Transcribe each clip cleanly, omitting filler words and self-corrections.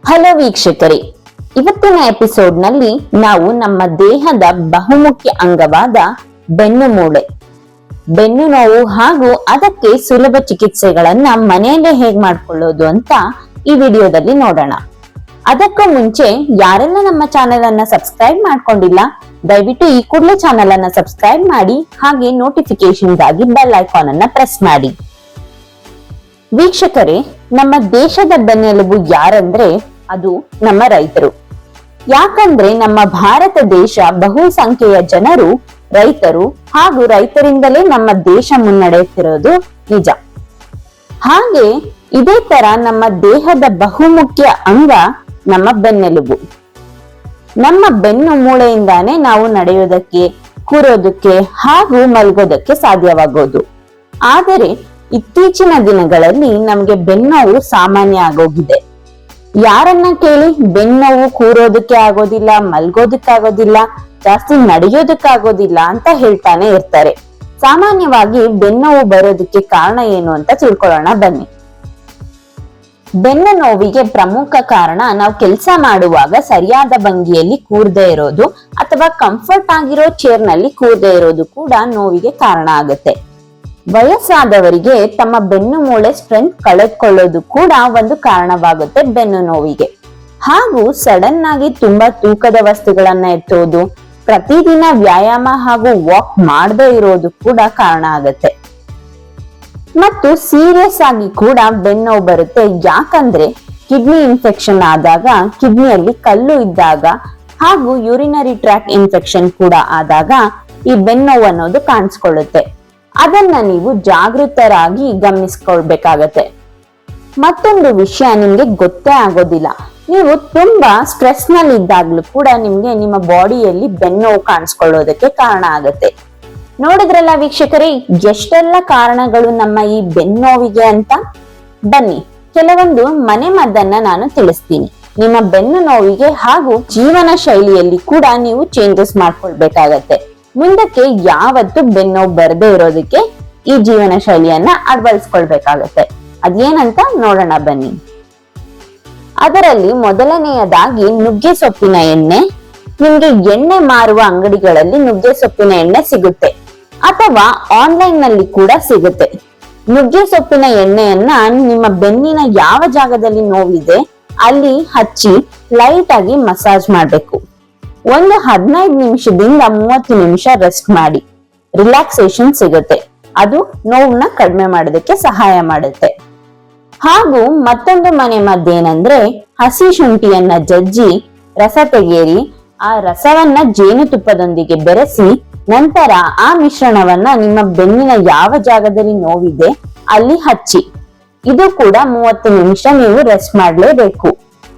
Hello ವೀಕ್ಷಕರೇ, ಇವತ್ತಿನ episode ನಲ್ಲಿ ನಾವು ನಮ್ಮ ದೇಹದ ಬಹುಮುಖ್ಯ ಅಂಗವಾದ ಬೆನ್ನು ಮೂಳೆ, ಬೆನ್ನು ನೋವು ಹಾಗೂ ಅದಕ್ಕೆ ಸುಲಭ ಚಿಕಿತ್ಸೆಗಳನ್ನ ಮನೆಯಲ್ಲೇ ಹೇಗ್ ಮಾಡ್ಕೊಳ್ಳೋದು ಅಂತ ಈ ವಿಡಿಯೋದಲ್ಲಿ ನೋಡೋಣ. ಅದಕ್ಕೂ ಮುಂಚೆ ಯಾರೆಲ್ಲ ನಮ್ಮ ಚಾನೆಲ್ ಅನ್ನ ಸಬ್ಸ್ಕ್ರೈಬ್ ಮಾಡ್ಕೊಂಡಿಲ್ಲ, ದಯವಿಟ್ಟು ಈ ಕೂಡಲೇ ಚಾನೆಲ್ ಅನ್ನ ಸಬ್ಸ್ಕ್ರೈಬ್ ಮಾಡಿ, ಹಾಗೆ ನೋಟಿಫಿಕೇಶನ್ ಗಾಗಿ ಬೆಲ್ ಐಕಾನ್ ಅನ್ನ ಪ್ರೆಸ್ ಮಾಡಿ. ವೀಕ್ಷಕರೇ, ನಮ್ಮ ದೇಶದ ಬೆನ್ನೆಲುಬು ಯಾರಂದ್ರೆ ಅದು ನಮ್ಮ ರೈತರು. ಯಾಕಂದ್ರೆ ನಮ್ಮ ಭಾರತ ದೇಶ ಬಹುಸಂಖ್ಯೆಯ ಜನರು ರೈತರು, ಹಾಗೂ ರೈತರಿಂದಲೇ ನಮ್ಮ ದೇಶ ಮುನ್ನಡೆಯುತ್ತಿರೋದು ನಿಜ. ಹಾಗೆ ಇದೇ ತರ ನಮ್ಮ ದೇಹದ ಬಹುಮುಖ್ಯ ಅಂಗ ನಮ್ಮ ಬೆನ್ನೆಲುಬು. ನಮ್ಮ ಬೆನ್ನು ಮೂಳೆಯಿಂದಾನೇ ನಾವು ನಡೆಯೋದಕ್ಕೆ, ಕೂರೋದಕ್ಕೆ ಹಾಗೂ ಮಲಗೋದಕ್ಕೆ ಸಾಧ್ಯವಾಗೋದು. ಆದರೆ ಇತ್ತೀಚಿನ ದಿನಗಳಲ್ಲಿ ನಮ್ಗೆ ಬೆನ್ನೋವು ಸಾಮಾನ್ಯ ಆಗೋಗಿದೆ. ಯಾರನ್ನ ಕೇಳಿ ಬೆನ್ನೋವು ಕೂರೋದಕ್ಕೆ ಆಗೋದಿಲ್ಲ, ಮಲ್ಗೋದಕ್ಕಾಗೋದಿಲ್ಲ, ಜಾಸ್ತಿ ನಡೆಯೋದಕ್ಕಾಗೋದಿಲ್ಲ ಅಂತ ಹೇಳ್ತಾನೆ ಇರ್ತಾರೆ. ಸಾಮಾನ್ಯವಾಗಿ ಬೆನ್ನೋವು ಬರೋದಕ್ಕೆ ಕಾರಣ ಏನು ಅಂತ ತಿಳ್ಕೊಳ್ಳೋಣ ಬನ್ನಿ. ಬೆನ್ನು ನೋವಿಗೆ ಪ್ರಮುಖ ಕಾರಣ ನಾವು ಕೆಲಸ ಮಾಡುವಾಗ ಸರಿಯಾದ ಭಂಗಿಯಲ್ಲಿ ಕೂರದೇ ಇರೋದು, ಅಥವಾ ಕಂಫರ್ಟ್ ಆಗಿರೋ ಚೇರ್ ನಲ್ಲಿ ಕೂರದೇ ಇರೋದು ಕೂಡ ನೋವಿಗೆ ಕಾರಣ ಆಗುತ್ತೆ. ವಯಸ್ಸಾದವರಿಗೆ ತಮ್ಮ ಬೆನ್ನು ಮೂಳೆ ಸ್ಟ್ರೆಂತ್ ಕಳೆದುಕೊಳ್ಳೋದು ಕೂಡ ಒಂದು ಕಾರಣವಾಗುತ್ತೆ ಬೆನ್ನು ನೋವಿಗೆ. ಹಾಗೂ ಸಡನ್ ಆಗಿ ತುಂಬಾ ತೂಕದ ವಸ್ತುಗಳನ್ನ ಎತ್ತೋದು, ಪ್ರತಿದಿನ ವ್ಯಾಯಾಮ ಹಾಗೂ ವಾಕ್ ಮಾಡದೇ ಇರೋದು ಕೂಡ ಕಾರಣ ಆಗುತ್ತೆ. ಮತ್ತು ಸೀರಿಯಸ್ ಆಗಿ ಕೂಡ ಬೆನ್ನೋವು ಬರುತ್ತೆ. ಯಾಕಂದ್ರೆ ಕಿಡ್ನಿ ಇನ್ಫೆಕ್ಷನ್ ಆದಾಗ, ಕಿಡ್ನಿಯಲ್ಲಿ ಕಲ್ಲು ಇದ್ದಾಗ, ಹಾಗೂ ಯೂರಿನರಿ ಟ್ರ್ಯಾಕ್ ಇನ್ಫೆಕ್ಷನ್ ಕೂಡ ಆದಾಗ ಈ ಬೆನ್ನೋವು ಅನ್ನೋದು ಕಾಣಿಸ್ಕೊಳ್ಳುತ್ತೆ. ಅದನ್ನ ನೀವು ಜಾಗೃತರಾಗಿ ಗಮನಿಸ್ಕೊಳ್ಬೇಕಾಗತ್ತೆ. ಮತ್ತೊಂದು ವಿಷಯ ನಿಮ್ಗೆ ಗೊತ್ತೇ ಆಗೋದಿಲ್ಲ, ನೀವು ತುಂಬಾ ಸ್ಟ್ರೆಸ್ ನಲ್ಲಿ ಇದ್ದಾಗ್ಲೂ ಕೂಡ ನಿಮ್ಗೆ ನಿಮ್ಮ ಬಾಡಿಯಲ್ಲಿ ಬೆನ್ನೋವು ಕಾಣಿಸ್ಕೊಳ್ಳೋದಕ್ಕೆ ಕಾರಣ ಆಗತ್ತೆ. ನೋಡಿದ್ರಲ್ಲ ವೀಕ್ಷಕರೇ, ಎಷ್ಟೆಲ್ಲ ಕಾರಣಗಳು ನಮ್ಮ ಈ ಬೆನ್ನೋವಿಗೆ ಅಂತ. ಬನ್ನಿ, ಕೆಲವೊಂದು ಮನೆ ಮದ್ದನ್ನ ನಾನು ತಿಳಿಸ್ತೀನಿ. ನಿಮ್ಮ ಬೆನ್ನು ನೋವಿಗೆ ಹಾಗೂ ಜೀವನ ಶೈಲಿಯಲ್ಲಿ ಕೂಡ ನೀವು ಚೇಂಜಸ್ ಮಾಡ್ಕೊಳ್ಬೇಕಾಗತ್ತೆ. ಮುಂದಕ್ಕೆ ಯಾವತ್ತು ಬೆನ್ನೋವು ಬರದೇ ಇರೋದಕ್ಕೆ ಈ ಜೀವನ ಶೈಲಿಯನ್ನ ಅಳವಡಿಸ್ಕೊಳ್ಬೇಕಾಗತ್ತೆ. ಅದೇನಂತ ನೋಡೋಣ ಬನ್ನಿ. ಅದರಲ್ಲಿ ಮೊದಲನೆಯದಾಗಿ ನುಗ್ಗೆ ಸೊಪ್ಪಿನ ಎಣ್ಣೆ. ನಿಮ್ಗೆ ಎಣ್ಣೆ ಮಾರುವ ಅಂಗಡಿಗಳಲ್ಲಿ ನುಗ್ಗೆ ಸೊಪ್ಪಿನ ಎಣ್ಣೆ ಸಿಗುತ್ತೆ, ಅಥವಾ ಆನ್ಲೈನ್ ನಲ್ಲಿ ಕೂಡ ಸಿಗುತ್ತೆ. ನುಗ್ಗೆ ಸೊಪ್ಪಿನ ಎಣ್ಣೆಯನ್ನ ನಿಮ್ಮ ಬೆನ್ನಿನ ಯಾವ ಜಾಗದಲ್ಲಿ ನೋವಿದೆ ಅಲ್ಲಿ ಹಚ್ಚಿ ಲೈಟ್ ಆಗಿ ಮಸಾಜ್ ಮಾಡ್ಬೇಕು. ಒಂದು 15 ನಿಮಿಷದಿಂದ 30 ನಿಮಿಷ ರೆಸ್ಟ್ ಮಾಡಿ, ರಿಲ್ಯಾಕ್ಸೇಷನ್ ಸಿಗುತ್ತೆ. ಅದು ನೋವನ್ನ ಕಡಿಮೆ ಮಾಡೋದಕ್ಕೆ ಸಹಾಯ ಮಾಡುತ್ತೆ. ಹಾಗೂ ಮತ್ತೊಂದು ಮನೆ ಮದ್ದೇನಂದ್ರೆ, ಹಸಿ ಶುಂಠಿಯನ್ನ ಜಜ್ಜಿ ರಸ ತೆಗೆಯಿರಿ, ಆ ರಸವನ್ನ ಜೇನುತುಪ್ಪದೊಂದಿಗೆ ಬೆರೆಸಿ, ನಂತರ ಆ ಮಿಶ್ರಣವನ್ನ ನಿಮ್ಮ ಬೆನ್ನಿನ ಯಾವ ಜಾಗದಲ್ಲಿ ನೋವಿದೆ ಅಲ್ಲಿ ಹಚ್ಚಿ. ಇದು ಕೂಡ 30 ನಿಮಿಷ ನೀವು ರೆಸ್ಟ್ ಮಾಡ್ಲೇಬೇಕು.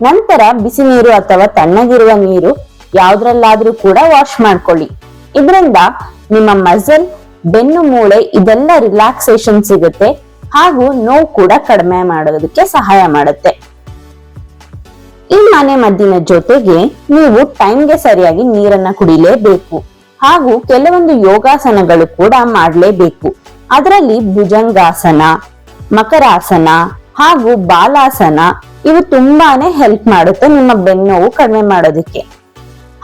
ನಂತರ ಬಿಸಿ ನೀರು ಅಥವಾ ತಣ್ಣಗಿರುವ ನೀರು ಯಾವ್ದ್ರಲ್ಲಾದ್ರೂ ಕೂಡ ವಾಶ್ ಮಾಡ್ಕೊಳ್ಳಿ. ಇದರಿಂದ ನಿಮ್ಮ ಮಸಲ್, ಬೆನ್ನು ಮೂಳೆ ಇದೆಲ್ಲ ರಿಲ್ಯಾಕ್ಸೇಷನ್ ಸಿಗುತ್ತೆ, ಹಾಗೂ ನೋವು ಕೂಡ ಕಡಿಮೆ ಮಾಡೋದಕ್ಕೆ ಸಹಾಯ ಮಾಡುತ್ತೆ. ಈ ಮನೆ ಮದ್ದಿನ ಜೊತೆಗೆ ನೀವು ಟೈಮ್ಗೆ ಸರಿಯಾಗಿ ನೀರನ್ನ ಕುಡಿಲೇಬೇಕು, ಹಾಗೂ ಕೆಲವೊಂದು ಯೋಗಾಸನಗಳು ಕೂಡ ಮಾಡ್ಲೇಬೇಕು. ಅದರಲ್ಲಿ ಭುಜಂಗಾಸನ, ಮಕರಾಸನ ಹಾಗೂ ಬಾಲಾಸನ ಇವು ತುಂಬಾನೇ ಹೆಲ್ಪ್ ಮಾಡುತ್ತೆ ನಿಮ್ಮ ಬೆನ್ನೋವು ಕಡಿಮೆ ಮಾಡೋದಕ್ಕೆ.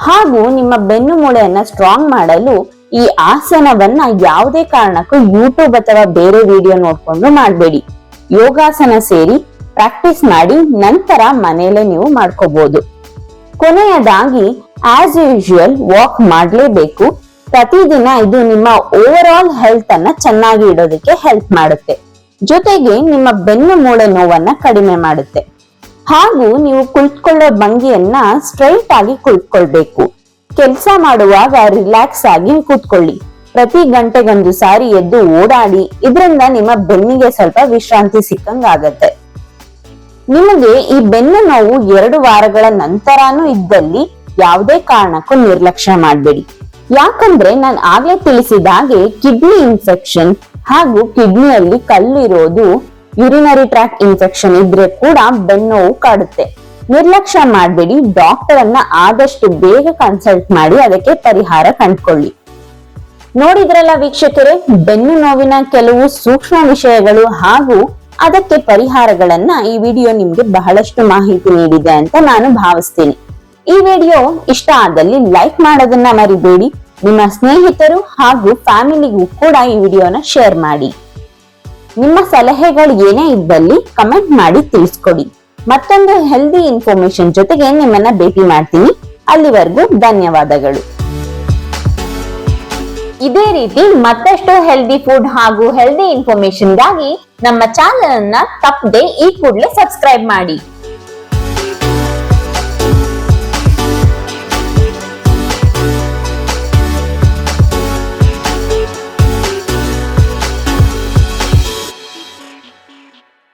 ಹಾಗೂ ನಿಮ್ಮ ಬೆನ್ನು ಮೂಳೆಯನ್ನ ಸ್ಟ್ರಾಂಗ್ ಮಾಡಲು ಈ ಆಸನವನ್ನ ಯಾವುದೇ ಕಾರಣಕ್ಕೂ ಯೂಟ್ಯೂಬ್ ಅಥವಾ ಬೇರೆ ವಿಡಿಯೋ ನೋಡ್ಕೊಂಡು ಮಾಡಬೇಡಿ. ಯೋಗಾಸನ ಸೇರಿ ಪ್ರಾಕ್ಟೀಸ್ ಮಾಡಿ, ನಂತರ ಮನೆಯಲ್ಲೇ ನೀವು ಮಾಡ್ಕೋಬಹುದು. ಕೊನೆಯದಾಗಿ ಆಸ್ ಯೂಶುವಲ್ ವಾಕ್ ಮಾಡ್ಲೇಬೇಕು ಪ್ರತಿದಿನ. ಇದು ನಿಮ್ಮ ಓವರ್ ಆಲ್ ಹೆಲ್ತ್ ಅನ್ನ ಚೆನ್ನಾಗಿ ಇಡೋದಕ್ಕೆ ಹೆಲ್ಪ್ ಮಾಡುತ್ತೆ, ಜೊತೆಗೆ ನಿಮ್ಮ ಬೆನ್ನು ಮೂಳೆ ನೋವನ್ನ ಕಡಿಮೆ ಮಾಡುತ್ತೆ. ಹಾಗೂ ನೀವು ಕುಳಿತುಕೊಳ್ಳೋ ಭಂಗಿಯನ್ನ ಸ್ಟ್ರೈಟ್ ಆಗಿ ಕುಳಿತುಕೊಳ್ಬೇಕು. ಕೆಲಸ ಮಾಡುವಾಗ ರಿಲ್ಯಾಕ್ಸ್ ಆಗಿ ಕೂತ್ಕೊಳ್ಳಿ. ಪ್ರತಿ ಗಂಟೆಗೊಂದು ಸಾರಿ ಎದ್ದು ಓಡಾಡಿ. ಇದರಿಂದ ನಿಮ್ಮ ಬೆನ್ನಿಗೆ ಸ್ವಲ್ಪ ವಿಶ್ರಾಂತಿ ಸಿಕ್ಕಂಗಾಗತ್ತೆ. ನಿಮಗೆ ಈ ಬೆನ್ನು ನೋವು 2 ವಾರಗಳ ನಂತರನೂ ಇದ್ದಲ್ಲಿ ಯಾವುದೇ ಕಾರಣಕ್ಕೂ ನಿರ್ಲಕ್ಷ್ಯ ಮಾಡಬೇಡಿ. ಯಾಕಂದ್ರೆ ನಾನು ಆಗ್ಲೇ ತಿಳಿಸಿದ ಹಾಗೆ ಕಿಡ್ನಿ ಇನ್ಫೆಕ್ಷನ್ ಹಾಗೂ ಕಿಡ್ನಿಯಲ್ಲಿ ಕಲ್ಲು ಇರೋದು, ಯೂರಿನರಿ ಟ್ರ್ಯಾಕ್ ಇನ್ಫೆಕ್ಷನ್ ಇದ್ರೆ ಕೂಡ ಬೆನ್ನೋವು ಕಾಡುತ್ತೆ. ನಿರ್ಲಕ್ಷ್ಯ ಮಾಡಬೇಡಿ. ಡಾಕ್ಟರ್ ಅನ್ನ ಆದಷ್ಟು ಬೇಗ ಕನ್ಸಲ್ಟ್ ಮಾಡಿ ಅದಕ್ಕೆ ಪರಿಹಾರ ಕಂಡುಕೊಳ್ಳಿ. ನೋಡಿದ್ರಲ್ಲ ವೀಕ್ಷಕರೇ, ಬೆನ್ನು ನೋವಿನ ಕೆಲವು ಸೂಕ್ಷ್ಮ ವಿಷಯಗಳು ಹಾಗೂ ಅದಕ್ಕೆ ಪರಿಹಾರಗಳನ್ನ ಈ ವಿಡಿಯೋ ನಿಮ್ಗೆ ಬಹಳಷ್ಟು ಮಾಹಿತಿ ನೀಡಿದೆ ಅಂತ ನಾನು ಭಾವಿಸ್ತೀನಿ. ಈ ವಿಡಿಯೋ ಇಷ್ಟ ಆದಲ್ಲಿ ಲೈಕ್ ಮಾಡೋದನ್ನ ಮರಿಬೇಡಿ. ನಿಮ್ಮ ಸ್ನೇಹಿತರು ಹಾಗೂ ಫ್ಯಾಮಿಲಿಗೂ ಕೂಡ ಈ ವಿಡಿಯೋನ ಶೇರ್ ಮಾಡಿ. ನಿಮ್ಮ ಸಲಹೆಗಳು ಏನೇ ಇದ್ದಲ್ಲಿ ಕಮೆಂಟ್ ಮಾಡಿ ತಿಳಿಸ್ಕೊಡಿ. ಮತ್ತೊಂದು ಹೆಲ್ದಿ ಇನ್ಫಾರ್ಮೇಶನ್ ಜೊತೆಗೆ ನಿಮ್ಮನ್ನ ಭೇಟಿ ಮಾಡ್ತೀನಿ. ಅಲ್ಲಿವರೆಗೂ ಧನ್ಯವಾದಗಳು. ಇದೇ ರೀತಿ ಮತ್ತಷ್ಟು ಹೆಲ್ದಿ ಫುಡ್ ಹಾಗೂ ಹೆಲ್ದಿ ಇನ್ಫಾರ್ಮೇಶನ್ಗಾಗಿ ನಮ್ಮ ಚಾನೆಲ್ ಅನ್ನ ತಪ್ಪದೆ ಈ ಕೂಡಲೇ ಸಬ್ಸ್ಕ್ರೈಬ್ ಮಾಡಿ.